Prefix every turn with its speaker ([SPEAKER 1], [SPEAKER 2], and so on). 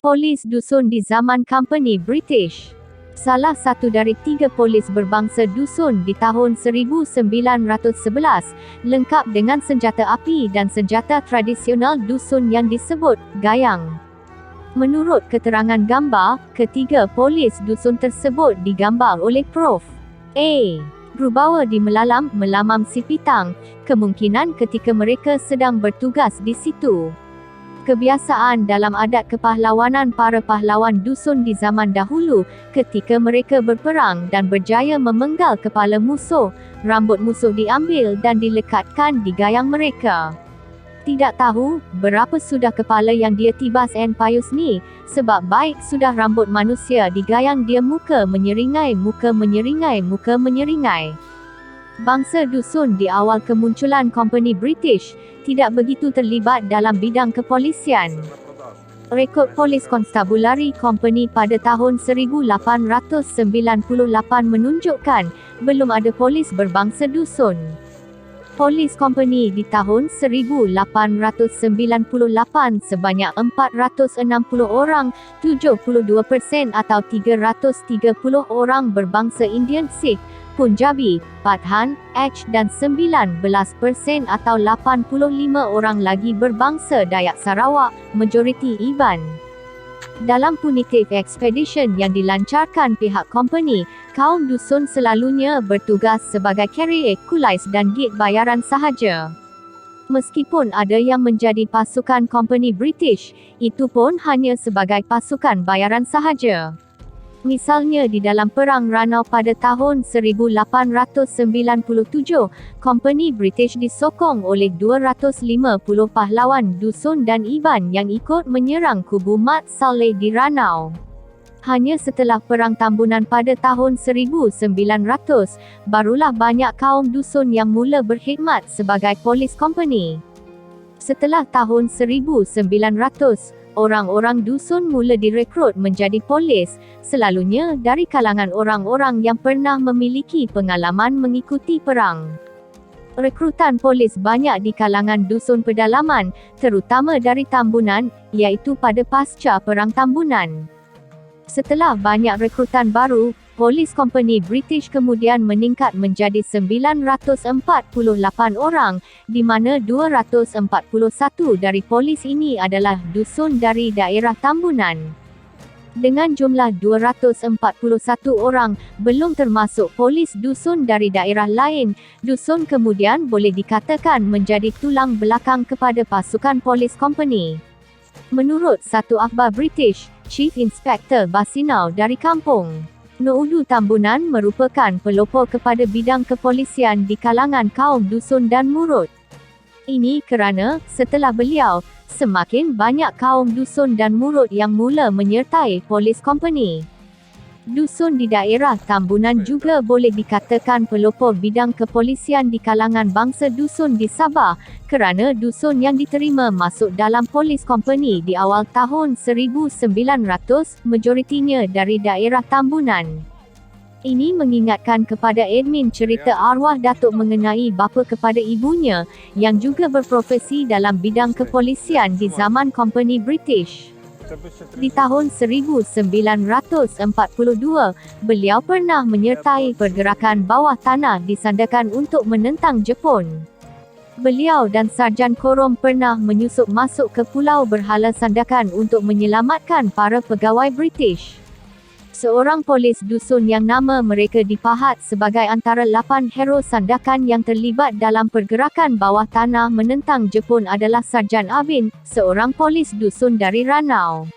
[SPEAKER 1] Polis dusun di zaman Company British. Salah satu dari 3 polis berbangsa dusun di tahun 1911, lengkap dengan senjata api dan senjata tradisional dusun yang disebut gayang. Menurut keterangan gambar, ketiga polis dusun tersebut digambar oleh Prof. A. Rubawa di melamam Sipitang, kemungkinan ketika mereka sedang bertugas di situ. Kebiasaan dalam adat kepahlawanan para pahlawan dusun di zaman dahulu, ketika mereka berperang dan berjaya memenggal kepala musuh, rambut musuh diambil dan dilekatkan di gayang mereka. Tidak tahu berapa sudah kepala yang dia tibas and payus ni, sebab baik sudah rambut manusia digayang dia muka menyeringai. Bangsa dusun di awal kemunculan Company British tidak begitu terlibat dalam bidang kepolisian. Rekod Polis Constabulary Company pada tahun 1898 menunjukkan belum ada polis berbangsa dusun. Polis Company di tahun 1898 sebanyak 460 orang, 72% atau 330 orang berbangsa Indian Sikh, Punjabi, Pathan, H dan 19% atau 85 orang lagi berbangsa Dayak Sarawak, majoriti Iban. Dalam punitive expedition yang dilancarkan pihak company, kaum dusun selalunya bertugas sebagai carrier kulais dan gate bayaran sahaja. Meskipun ada yang menjadi pasukan Company British, itu pun hanya sebagai pasukan bayaran sahaja. Misalnya di dalam Perang Ranau pada tahun 1897, Company British disokong oleh 250 pahlawan dusun dan Iban yang ikut menyerang kubu Mat Saleh di Ranau. Hanya setelah Perang Tambunan pada tahun 1900, barulah banyak kaum dusun yang mula berkhidmat sebagai polis company. Setelah tahun 1900, orang-orang dusun mula direkrut menjadi polis, selalunya dari kalangan orang-orang yang pernah memiliki pengalaman mengikuti perang. Rekrutan polis banyak di kalangan dusun pedalaman, terutama dari Tambunan, iaitu pada pasca Perang Tambunan. Setelah banyak rekrutan baru, Polis Company British kemudian meningkat menjadi 948 orang, di mana 241 dari polis ini adalah dusun dari daerah Tambunan. Dengan jumlah 241 orang, belum termasuk polis dusun dari daerah lain, dusun kemudian boleh dikatakan menjadi tulang belakang kepada pasukan polis company. Menurut satu akhbar British, Chief Inspector Basinau dari kampung Noodu Tambunan merupakan pelopor kepada bidang kepolisian di kalangan kaum dusun dan murut. Ini kerana, setelah beliau, semakin banyak kaum dusun dan murut yang mula menyertai polis company. Dusun di daerah Tambunan juga boleh dikatakan pelopor bidang kepolisian di kalangan bangsa dusun di Sabah, kerana dusun yang diterima masuk dalam polis company di awal tahun 1900, majoritinya dari daerah Tambunan. Ini mengingatkan kepada admin cerita arwah Datuk mengenai bapa kepada ibunya, yang juga berprofesi dalam bidang kepolisian di zaman Company British. Di tahun 1942, beliau pernah menyertai pergerakan bawah tanah di Sandakan untuk menentang Jepun. Beliau dan Sarjan Korom pernah menyusup masuk ke Pulau Berhala Sandakan untuk menyelamatkan para pegawai British. Seorang polis dusun yang nama mereka dipahat sebagai antara 8 hero Sandakan yang terlibat dalam pergerakan bawah tanah menentang Jepun adalah Sarjan Abin, seorang polis dusun dari Ranau.